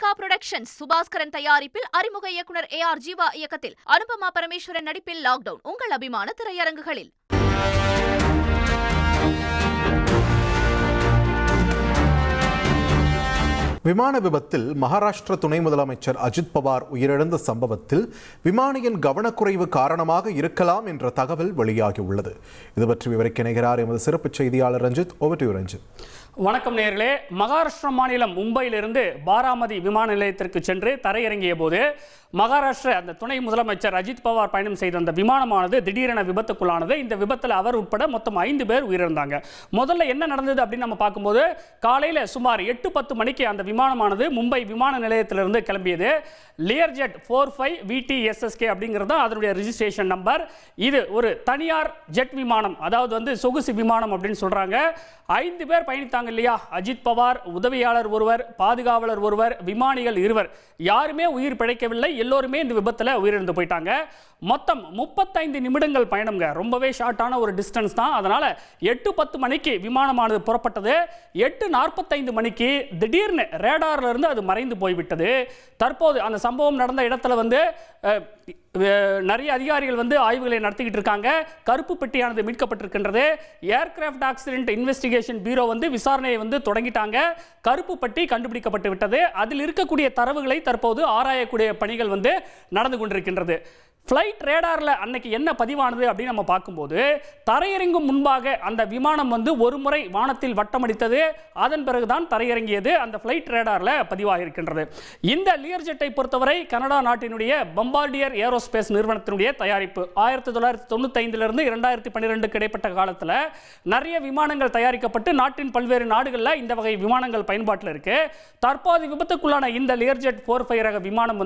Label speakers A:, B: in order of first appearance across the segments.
A: Mega productions Subaskaran தயாரிப்பில் அறிமுக இயக்குனர் AR ஜீவா இயக்கத்தில் அனுபமா பரமேஸ்வரன் நடிப்பில் லாக்டவுன் உங்கள் அபிமான திரையரங்குகளில்.
B: விமான விபத்தில் மகாராஷ்டிர துணை முதலமைச்சர் அஜித் பவார் உயிரிழந்த சம்பவத்தில் விமானியின் கவனக்குறைவு காரணமாக இருக்கலாம் என்ற தகவல் வெளியாகியுள்ளது. இது பற்றி விவரிக்க இணைகிறார் எமது சிறப்பு செய்தியாளர் Ranjith. Over to you Ranjith.
C: வணக்கம் நேயர்களே. மகாராஷ்டிரா மாநிலம் மும்பையிலிருந்து பாராமதி விமான நிலையத்திற்கு சென்று தரையிறங்கிய போது மகாராஷ்டிர அந்த துணை முதலமைச்சர் அஜித் பவார் பயணம் செய்த அந்த விமானமானது திடீரென விபத்துக்குள்ளானது. இந்த விபத்தில் அவர் உட்பட மொத்தம் 5 பேர் உயிரிழந்தாங்க. முதல்ல என்ன நடந்தது அப்படின்னு நம்ம பார்க்கும்போது காலையில் சுமார் 8-10 மணிக்கு அந்த விமானமானது மும்பை விமான நிலையத்திலிருந்து கிளம்பியது. லியர்ஜெட் 45 VTSSK அப்படிங்கிறது தான் அதனுடைய ரிஜிஸ்ட்ரேஷன் நம்பர். இது ஒரு தனியார் ஜெட் விமானம், அதாவது சொகுசு விமானம் அப்படின்னு சொல்றாங்க. 5 பேர் பயணித்தாங்க இல்லையா? அஜித் பவார், உதவியாளர் ஒருவர், பாதுகாவலர் ஒருவர், விமானிகள் 2. யாருமே உயிர் பிழைக்கவில்லை. எல்லோருமே இந்த விபத்தில் உயிரிழந்து போயிட்டாங்க. மொத்தம் 35 நிமிடங்கள் பயணம்ங்க. ரொம்பவே ஷார்ட்டான ஒரு டிஸ்டன்ஸ் தான். அதனால 8-10 மணிக்கு விமானமானது புறப்பட்டது. 8:45 மணிக்கு திடீர்னு ரேடார்ல இருந்து அது மறைந்து போய்விட்டது. தற்போது அந்த சம்பவம் நடந்த இடத்துல நிறைய அதிகாரிகள் ஆய்வுகளை நடத்திக்கிட்டு இருக்காங்க. கருப்பு பெட்டியானது மீட்கப்பட்டிருக்கின்றது. ஏர்கிராஃப்ட் ஆக்சிடென்ட் இன்வெஸ்டிகேஷன் பீரோ விசாரணையை தொடங்கிட்டாங்க. கருப்பு பெட்டி கண்டுபிடிக்கப்பட்டு விட்டது. அதில் இருக்கக்கூடிய தரவுகளை தற்போது ஆராயக்கூடிய பணிகள் நடந்து கொண்டிருக்கின்றது. ஃப்ளைட் ரேடாரில் அன்னைக்கு என்ன பதிவானது அப்படின்னு நம்ம பார்க்கும்போது தரையிறங்கும் முன்பாக அந்த விமானம் ஒரு முறை வானத்தில் வட்டமடித்தது. அதன் பிறகுதான் தரையிறங்கியது அந்த ஃப்ளைட் ரேடாரில் பதிவாக இருக்கின்றது. இந்த லியர்ஜெட்டை பொறுத்தவரை கனடா நாட்டினுடைய பம்பார்டியர் ஏரோஸ்பேஸ் நிறுவனத்தினுடைய தயாரிப்பு. 1995 2012 இடைப்பட்ட காலத்தில் நிறைய விமானங்கள் தயாரிக்கப்பட்டு நாட்டின் பல்வேறு நாடுகளில் இந்த வகை விமானங்கள் பயன்பாட்டில் இருக்கு. தற்போது விபத்துக்குள்ளான இந்த லியர்ஜெட் 45 ரக விமானம்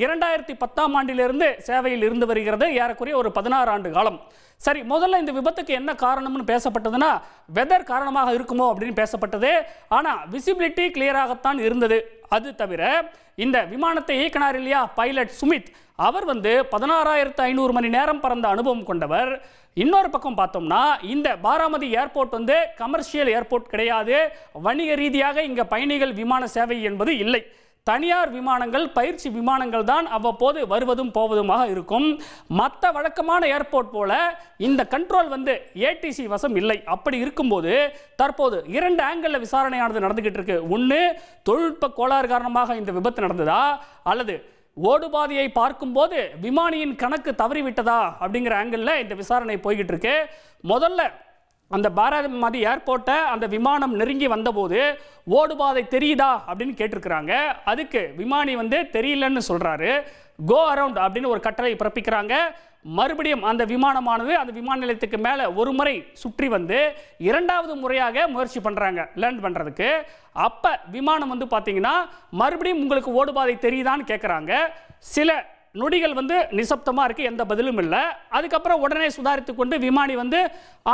C: 2010ஆம் ஆண்டிலிருந்து சேவை இருந்து வருகிறது. ஏறக்குறைய ஒரு 16 ஆண்டு காலம். சரி, முதல்ல இந்த விபத்துக்கு என்ன காரணம்னு பேசப்பட்டதுன்னா வெதர் காரணமாக இருக்குமோ அப்படின்னு பேசப்பட்டது. ஆனா விசிபிலிட்டி கிளியராகத்தான் இருந்தது. அது தவிர இந்த விமானத்தை இயக்கினார் இல்லையா பைலட் சுமித், அவர் 16,500 மணி நேரம் பறந்த அனுபவம் கொண்டவர். இன்னொரு பக்கம் பார்த்தோம்னா இந்த பாராமதி ஏர்போர்ட் கமர்ஷியல் ஏர்போர்ட் கிடையாது. வணிக ரீதியாக இங்க பயணிகள் விமான சேவை என்பது இல்லை. தனியார் விமானங்கள், பயிற்சி விமானங்கள் தான் அவ்வப்போது வருவதும் போவதுமாக இருக்கும். மற்ற வழக்கமான ஏர்போர்ட் போல இந்த கண்ட்ரோல் ATC வசம் இல்லை. அப்படி இருக்கும்போது தற்போது 2 ஆங்கிள் விசாரணையானது நடந்துகிட்டு இருக்கு. ஒன்று, தொழில்நுட்ப கோளாறு காரணமாக இந்த விபத்து நடந்ததா, அல்லது ஓடுபாதையை பார்க்கும்போது விமானியின் கணக்கு தவறிவிட்டதா அப்படிங்கிற ஆங்கிள் இந்த விசாரணை போய்கிட்டு இருக்கு. முதல்ல அந்த பாராமதி ஏர்போர்ட்டை அந்த விமானம் நெருங்கி வந்தபோது ஓடுபாதை தெரியுதா அப்படின்னு கேட்டிருக்கிறாங்க. அதுக்கு விமானி தெரியலன்னு சொல்றாரு. கோ அரவுண்ட் அப்படின்னு ஒரு கட்டளை பிறப்பிக்கிறாங்க. மறுபடியும் அந்த விமானமானது அந்த விமான நிலையத்துக்கு மேலே ஒரு முறை சுற்றி 2வது முறையாக முயற்சி பண்ணுறாங்க லேண்ட் பண்ணுறதுக்கு. அப்போ விமானம் பார்த்தீங்கன்னா மறுபடியும் உங்களுக்கு ஓடுபாதை தெரியுதான்னு கேட்குறாங்க. சில நொடிகள் நிசப்தமாக இருக்குது, எந்த பதிலும் இல்லை. அதுக்கப்புறம் உடனே சுதாரித்து கொண்டு விமானி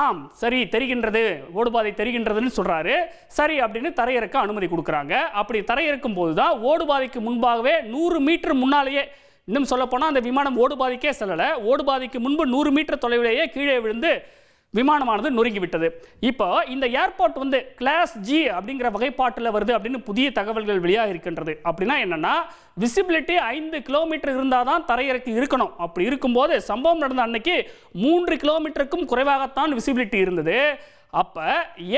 C: ஆம் சரி தெரிகின்றது, ஓடுபாதை தெரிகின்றதுன்னு சொல்கிறாரு. சரி அப்படின்னு தரையிறக்க அனுமதி கொடுக்குறாங்க. அப்படி தரையிறக்கும் போது தான் ஓடுபாதைக்கு முன்பாகவே 100 மீட்டர் முன்னாலேயே, இன்னும் சொல்லப்போனால் அந்த விமானம் ஓடுபாதைக்கே செல்லலை, ஓடுபாதைக்கு முன்பு 100 மீட்டர் தொலைவிலேயே கீழே விழுந்து விமானமானது நொறுங்கிவிட்டது. இப்போ இந்த ஏர்போர்ட் கிளாஸ் G அப்படிங்கிற வகைப்பாட்டில் வருது அப்படின்னு புதிய தகவல்கள் வெளியாக இருக்கின்றது. அப்படின்னா என்னன்னா விசிபிலிட்டி 5 கிலோமீட்டர் இருந்தால் தான் தரையிறக்கி இருக்கணும். அப்படி இருக்கும்போது சம்பவம் நடந்த அன்னைக்கு 3 கிலோமீட்டருக்கும் குறைவாகத்தான் விசிபிலிட்டி இருந்தது. அப்ப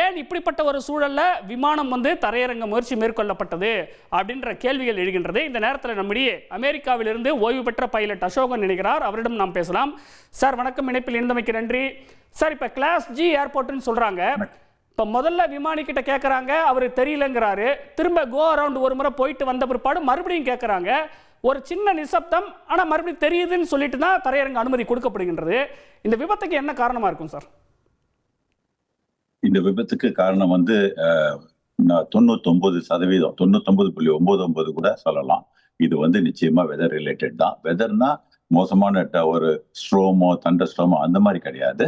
C: ஏன் இப்படிப்பட்ட ஒரு சூழல்ல விமானம் தரையிறங்க முயற்சி மேற்கொள்ளப்பட்டது அப்படின்ற கேள்விகள் எழுகின்றது. இந்த நேரத்தில் நம்முடைய அமெரிக்காவிலிருந்து ஓய்வு பெற்ற பைலட் அசோகன் நினைக்கிறார். அவரிடம் நாம் பேசலாம். சார் வணக்கம், இணைப்பில் இருந்தமைக்கு நன்றி. சார், இப்ப கிளாஸ் G ஏர்போர்ட்னு சொல்றாங்க. இப்ப முதல்ல விமானி கிட்ட கேட்கறாங்க, அவரு தெரியலங்கிறாரு. திரும்ப கோ அரவுண்ட் ஒரு முறை போயிட்டு வந்த பிற்பாடு மறுபடியும் கேட்கறாங்க. ஒரு சின்ன நிசப்தம், ஆனா மறுபடியும் தெரியுதுன்னு சொல்லிட்டு தான் தரையிறங்க அனுமதி கொடுக்கப்படுகின்றது. இந்த விபத்துக்கு என்ன காரணமா இருக்கும் சார்?
D: இந்த விபத்துக்கு காரணம் 99%, 99.99 கூட சொல்லலாம். இது நிச்சயமா வெதர் ரிலேட்டட் தான். வெதர்னா மோசமான ஒரு ஸ்ட்ரோமோ தண்டர் ஸ்ட்ரோமோ அந்த மாதிரி கிடையாது.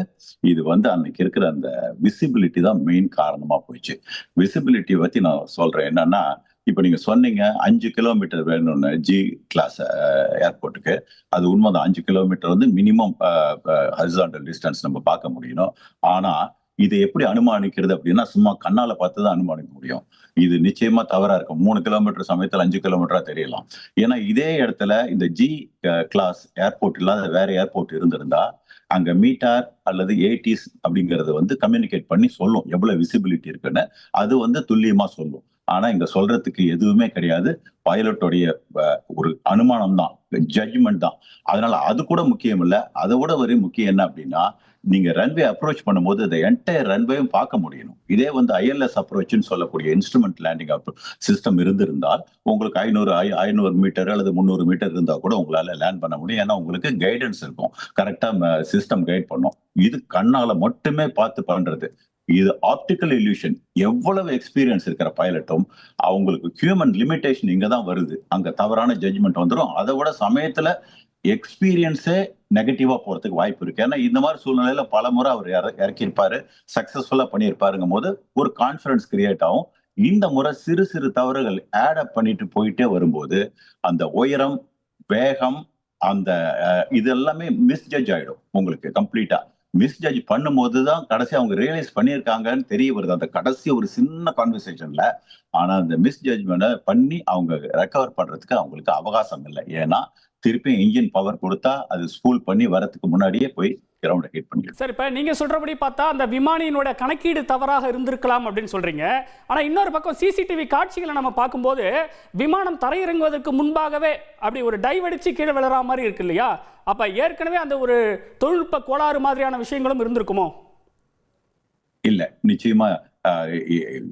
D: இது அன்னைக்கு இருக்கிற அந்த விசிபிலிட்டி தான் மெயின் காரணமா போயிடுச்சு. விசிபிலிட்டி பத்தி நான் சொல்றேன். என்னன்னா, இப்ப நீங்க சொன்னீங்க 5 கிலோமீட்டர் வேணும்னு G கிளாஸ் ஏர்போர்ட்டுக்கு. அது உண்மைதான். 5 கிலோமீட்டர் மினிமம் ஹரிசாண்டல் டிஸ்டன்ஸ் நம்ம பார்க்க முடியணும். ஆனா இதை எப்படி அனுமானிக்கிறது அப்படின்னா சும்மா கண்ணால பார்த்து தான் அனுமானிக்க முடியும். இது நிச்சயமா தவறா இருக்கும். 3 கிலோமீட்டர் சமயத்துல 5 கிலோமீட்டரா தெரியலாம். ஏன்னா இதே இடத்துல இந்த ஜி கிளாஸ் ஏர்போர்ட் இல்லாத வேற ஏர்போர்ட் இருந்திருந்தா அங்க மீட்டார் அல்லது ஏடிஸ் அப்படிங்கறது வந்து கம்யூனிகேட் பண்ணி சொல்லும் எவ்வளவு விசிபிலிட்டி இருக்குன்னு. அது வந்து துல்லியமா சொல்லும். ஆனா இங்க சொல்றதுக்கு எதுவுமே கிடையாது. பைலட்டோடைய ஒரு அனுமானம் தான், ஜட்ஜ்மெண்ட் தான். அதனால அது கூட முக்கியம் இல்ல. அதை விட ஒரு முக்கியம் என்ன அப்படின்னா, நீங்க ரன்வே அப்ரோச் பண்ணும்போது இந்த என்டையர் ரன்வேயும் பார்க்க முடியணும். இதே வந்து ஐஎல்எஸ் அப்ரோச்னு சொல்லக்கூடிய இன்ஸ்ட்ருமெண்ட் லேண்டிங் சிஸ்டம் இருந்திருந்தால் உங்களுக்கு 500 மீட்டர் அல்லது 300 மீட்டர் இருந்தா கூட உங்களால லேண்ட் பண்ண முடியும். ஏன்னா உங்களுக்கு கைடன்ஸ் இருக்கும், கரெக்டா சிஸ்டம் கைட் பண்ணும். இது கண்ணால மட்டுமே பார்த்து பண்றது. இது ஆப்டிக்கல் இல்யூஷன். எவ்வளவு எக்ஸ்பீரியன்ஸ் இருக்கிற பைலட்டும் அவங்களுக்கு ஹியூமன் லிமிடேஷன் இங்கதான் வருது. அங்க தவறான ஜட்ஜ்மெண்ட் வந்துடும். அதை விட சமயத்துல எக்ஸ்பீரியன்ஸே நெகட்டிவா போறதுக்கு வாய்ப்பு இருக்கு. ஏன்னா இந்த மாதிரி சூழ்நிலையில பல முறை அவர் இறக்கியிருப்பாரு, சக்சஸ்ஃபுல்லா பண்ணியிருப்பாருங்கும் போது ஒரு கான்பிடன்ஸ் கிரியேட் ஆகும். இந்த முறை சிறு சிறு தவறுகள் ஆட் அப் பண்ணிட்டு போயிட்டே வரும்போது அந்த உயரம், வேகம், அந்த இது எல்லாமே மிஸ்ஜட்ஜ் ஆயிடும். உங்களுக்கு கம்ப்ளீட்டா மிஸ்ஜட்ஜ் பண்ணும்போது தான் கடைசி அவங்க ரியலைஸ் பண்ணியிருக்காங்கன்னு தெரிய வருது அந்த கடைசி ஒரு சின்ன கான்வர்சேஷன்ல. ஆனா அந்த மிஸ்ஜட்ஜ்மெண்ட்டை பண்ணி அவங்க ரெக்கவர் பண்றதுக்கு அவங்களுக்கு அவகாசம் இல்லை. ஏன்னா திருப்பி இன்ஜின் பவர் கொடுத்தா அது ஸ்கூல் பண்ணி வரதுக்கு முன்னாடியே போய் கிரவுண்டை ஹிட் பண்ணிடும்.
C: சார், இப்போ நீங்க சொல்றபடி பார்த்தா அந்த விமானியினோட கணக்கீடு தவறாக இருந்திருக்கலாம் அப்படின்னு சொல்றீங்க. ஆனா இன்னொரு பக்கம் சிசிடிவி காட்சிகளை நம்ம பார்க்கும்போது விமானம் தரையிறங்குவதற்கு முன்பாகவே அப்படி ஒரு டைவ் அடிச்சு கீழே விழற மாதிரி இருக்கு இல்லையா? அப்ப ஏற்கனவே அந்த ஒரு தொழில்நுட்ப கோளாறு மாதிரியான விஷயங்களும் இருந்திருக்குமோ?
D: இல்ல, நிச்சயமா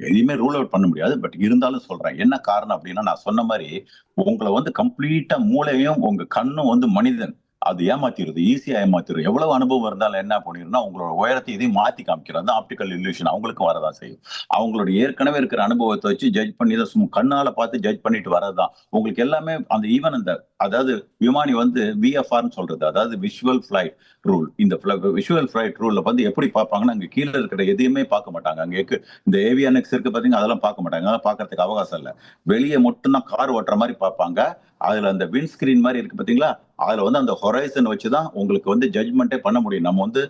D: எதையுமே ரூல் அவுட் பண்ண முடியாது. பட் இருந்தாலும் சொல்றேன் என்ன காரணம் அப்படின்னா, நான் சொன்ன மாதிரி உங்களை வந்து கம்ப்ளீட்டா மூளையும் உங்க கண்ணும் வந்து மனிதன் அது ஏமாத்திடுது, ஈஸியா ஏமாத்திடும். எவ்வளவு அனுபவம் இருந்தாலும் என்ன பண்ணிருந்தா உங்களோட உயரத்தை இதையும் மாத்தி காமிக்கிறது ஆப்டிக்கல் இல்யூஷன் அவங்களுக்கும் வரதான் செய்யும். அவங்களோட ஏற்கனவே இருக்கிற அனுபவத்தை வச்சு ஜட்ஜ் பண்ணி தான் கண்ணால பார்த்து ஜட்ஜ் பண்ணிட்டு வரதுதான் உங்களுக்கு எல்லாமே. அந்த ஈவன் அந்த அதாவது விமானி வந்து விஎஃப்ஆர்னு சொல்றது, அதாவது விஷுவல் ஃபிளைட் ரூல். இந்த விஷுவல் ஃபிளைட் ரூல்ல வந்து எப்படி பார்ப்பாங்கன்னா, அங்க கீழே இருக்கிற எதையுமே பார்க்க மாட்டாங்க. அங்க இந்த ஏவியானிக்ஸ் இருக்கு பாத்தீங்க, அதெல்லாம் பார்க்க மாட்டாங்க. அதெல்லாம் பார்க்கறதுக்கு அவகாசம் இல்லை. வெளியே மட்டும்தான் கார் ஓட்டுற மாதிரி பார்ப்பாங்க. அதுல அந்த விண்ட் ஸ்கிரீன் மாதிரி இருக்கு பாத்தீங்களா, அதுல வந்து அந்த ஹொரைசன் வச்சுதான் உங்களுக்கு வந்து ஜட்ஜ்மெண்டே பண்ண முடியும். நம்ம வந்து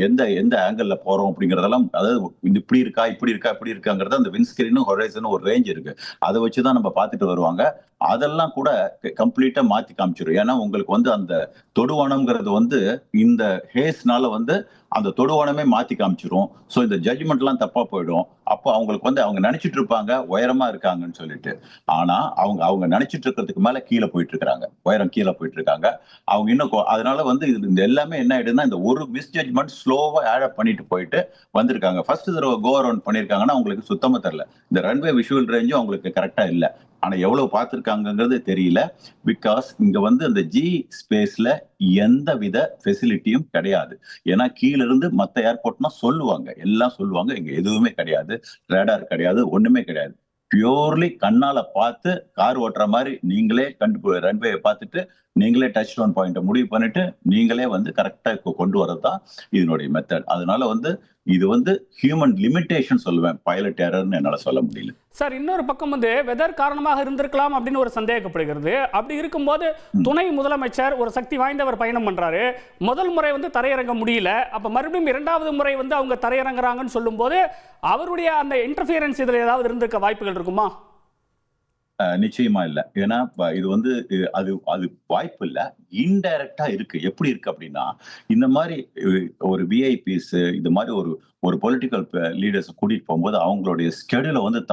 D: எந்த எந்த ஆங்கிள் போறோம் அப்படிங்கறதெல்லாம், அதாவது இப்படி இருக்கா இப்படி இருக்கா இப்படி இருக்காங்கிறது அந்த விண்ட் ஸ்கிரீனும் ஹொரைசனும் ஒரு ரேஞ்ச் இருக்கு. அதை வச்சுதான் நம்ம பார்த்துட்டு வருவாங்க. அதெல்லாம் கூட கம்ப்ளீட்டா மாத்தி காமிச்சிடும். ஏன்னா உங்களுக்கு வந்து அந்த தொடுவானம்ங்கிறது வந்து இந்த ஹேஸ்னால வந்து அந்த தொடுவானமே மாத்தி காமிச்சிரும். ஸோ இந்த ஜட்ஜ்மெண்ட் எல்லாம் தப்பா போயிடும். அப்போ அவங்களுக்கு வந்து அவங்க நினைச்சிட்டு இருப்பாங்க உயரமா இருக்காங்கன்னு சொல்லிட்டு. ஆனா அவங்க நினைச்சிட்டு இருக்கிறதுக்கு மேல கீழே போயிட்டு இருக்காங்க, உயரம் கீழே போயிட்டு இருக்காங்க. அவங்க இன்னும் அதனால வந்து இந்த எல்லாமே என்ன ஆயிடுதுன்னா, இந்த ஒரு மிஸ் ஜட்ஜ்மெண்ட் ஸ்லோவா ஆட் அப் பண்ணிட்டு போயிட்டு வந்திருக்காங்க. ஃபர்ஸ்ட் தடவை கோ அரவுண்ட் பண்ணிருக்காங்கன்னா அவங்களுக்கு சுத்தமா தெரியல. இந்த ரன்வே விஷுவல் ரேஞ்சும் அவங்களுக்கு கரெக்டா இல்ல. ஆனா எவ்வளவு பார்த்திருக்காங்கிறது தெரியல. பிகாஸ் இங்க வந்து அந்த ஜி ஸ்பேஸ்ல எந்த வித ஃபெசிலிட்டியும் கிடையாது. ஏன்னா கீழ இருந்து மத்த ஏர்போர்ட்னா சொல்லுவாங்க, எல்லாம் சொல்லுவாங்க. இங்க எதுவுமே கிடையாது, ரேடார் கிடையாது, ஒண்ணுமே கிடையாது. பியூர்லி கண்ணால பார்த்து கார் ஓட்டுற மாதிரி நீங்களே ரன்வே பார்த்துட்டு நீங்களே டச் டவுன் பாயிண்ட் முடிவு பண்ணிட்டு நீங்களே வந்து கரெக்டா கொண்டு வரதுதான் இதனுடைய மெத்தட். அதனால வந்து இது வந்து ஹியூமன் லிமிடேஷன் சொல்லுவேன், பைலட் எரர்னு என்னால சொல்ல முடியல.
C: சார், இன்னொரு பக்கம் வந்து வெதர் காரணமாக இருந்திருக்கலாம் அப்படின்னு ஒரு சந்தேகப்படுகிறது. அப்படி இருக்கும்போது துணை முதலமைச்சர் ஒரு சக்தி வாய்ந்தவர் பயணம் பண்றாரு. முதல் முறை வந்து தரையிறங்க முடியல. அப்ப மறுபடியும் 2வது முறை வந்து அவங்க தரையிறங்குறாங்கன்னு சொல்லும் போது அவருடைய அந்த இன்டர்ஃபியரன்ஸ் இதுல ஏதாவது இருந்திருக்க வாய்ப்புகள் இருக்குமா?
D: நிச்சயமா இல்ல. ஏன்னா இது வந்து அது அது வாய்ப்பு இல்ல. இன்டைரக்டா இருக்கு. எப்படி இருக்கு அப்படின்னா, இந்த மாதிரி ஒரு விஐபிஸ் இது மாதிரி ஒரு பொலிட்டிக்கல் லீடர்ஸ் கூட்டிட்டு போகும்போது அவங்களுடைய ஸ்கெடியூல வந்து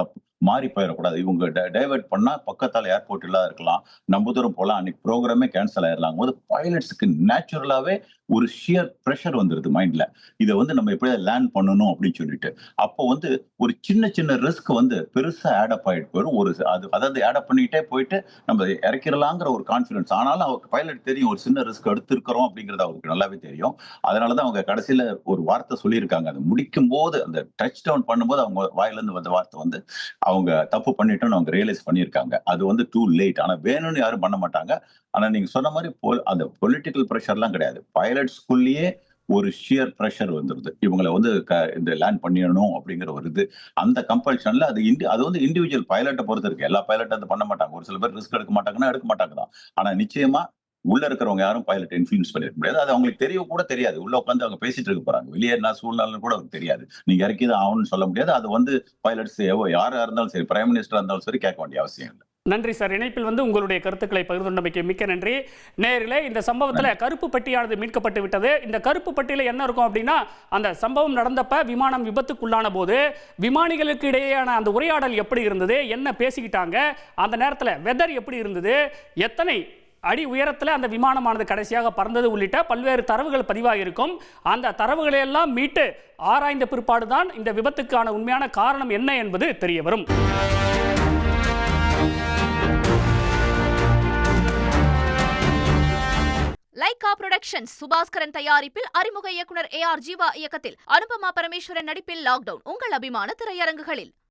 D: மாறி போயிடக்கூடாது. இவங்க டைவர்ட் பண்ணா பக்கத்தால ஏர்போர்ட் இல்லாத இருக்கலாம், நம்ம தூரம் போலாம், அன்னைக்கு ப்ரோக்ராமே கேன்சல் ஆயிடலாம் போது பைலட்ஸ்க்கு நேச்சுரலாவே ஒரு ஷியர் ப்ரெஷர் வந்துருது மைண்ட்ல. இதை வந்து நம்ம எப்படியாவது லேண்ட் பண்ணணும் அப்படின்னு சொல்லிட்டு. அப்போ வந்து ஒரு சின்ன சின்ன ரிஸ்க் வந்து பெருசா ஆடப் ஆயிட்டு போயிடும். அதாவது ஆடப் பண்ணிட்டே போயிட்டு நம்ம இறக்கிடலாங்கிற ஒரு கான்பிடன்ஸ். ஆனாலும் அவங்க பைலட் தெரியும் ஒரு சின்ன ரிஸ்க் எடுத்திருக்கிறோம் அப்படிங்கிறது அவருக்கு நல்லாவே தெரியும். அதனாலதான் அவங்க கடைசியில ஒரு வார்த்தை சொல்லியிருக்காங்க. அது முடிக்கும் போது அந்த டச் டவுன் பண்ணும்போது அவங்க வாயில இருந்து வந்த வார்த்தை வந்து அவங்க தப்பு பண்ணிட்டோம்னு அவங்க ரியலைஸ் பண்ணியிருக்காங்க. அது வந்து டூ லேட். ஆனா வேணும்னு யாரும் பண்ண மாட்டாங்க. ஆனா நீங்க சொன்ன மாதிரி அந்த பொலிட்டிக்கல் ப்ரெஷர்லாம் கிடையாது. பைலட்ஸ்குள்ளேயே ஒரு ஷியர் ப்ரெஷர் வந்துருது. இவங்களை வந்து இந்த லேண்ட் பண்ணிடணும் அப்படிங்கிற ஒரு இது. அந்த கம்பல்ஷன்ல அது வந்து இண்டிவிஜுவல் பைலட்டை பொறுத்து இருக்கு. எல்லா பைலட்டும் அதை பண்ண மாட்டாங்க. ஒரு சில பேர் ரிஸ்க் எடுக்க மாட்டாங்கன்னா எடுக்க மாட்டாங்க தான். ஆனா நிச்சயமா உள்ள இருக்கிறவங்க யாரும் பைலட் இன்ஃப்ளூயன்ஸ் பண்ணிருக்க முடியாது. அது அவங்களுக்கு தெரிய கூட தெரியாது. உள்ள உட்காந்து அவங்க பேசிட்டு இருக்க போறாங்க. வெளியேறினா சூழ்நிலை கூட அவருக்கு தெரியாது. நீங்க இறக்கி தான் ஆகணும்னு சொல்ல முடியாது. அது வந்து பைலட்ஸ் யாரா இருந்தாலும் சரி, பிரைம் மினிஸ்டரா இருந்தாலும் சரி, கேட்க வேண்டிய அவசியம் இல்லை.
C: நன்றி சார். இணைப்பில் வந்து உங்களுடைய கருத்துக்களை பகிர்ந்தமைக்கு மிக்க நன்றி. நேரிலே இந்த சம்பவத்தில் கருப்பு பெட்டியானது மீட்கப்பட்டு விட்டது. இந்த கருப்பு பெட்டியில் என்ன இருக்கும் அப்படின்னா, அந்த சம்பவம் நடந்தப்ப விமானம் விபத்துக்குள்ளான போது விமானிகளுக்கு இடையேயான அந்த உரையாடல் எப்படி இருந்தது, என்ன பேசிக்கிட்டாங்க, அந்த நேரத்தில் வெதர் எப்படி இருந்தது, எத்தனை அடி உயரத்தில் அந்த விமானமானது கடைசியாக பறந்தது உள்ளிட்ட பல்வேறு தரவுகள் பதிவாக இருக்கும். அந்த தரவுகளை எல்லாம் மீட்டு ஆராய்ந்த பிற்பாடுதான் இந்த விபத்துக்கான உண்மையான காரணம் என்ன என்பது தெரிய வரும்.
A: லைகா புரொடக்ஷன்ஸ் சுபாஸ்கரன் தயாரிப்பில் அறிமுக இயக்குனர் AR ஜீவா இயக்கத்தில் அனுபமா பரமேஸ்வரன் நடிப்பில் லாக்டவுன் உங்கள் அபிமான திரையரங்குகளில்.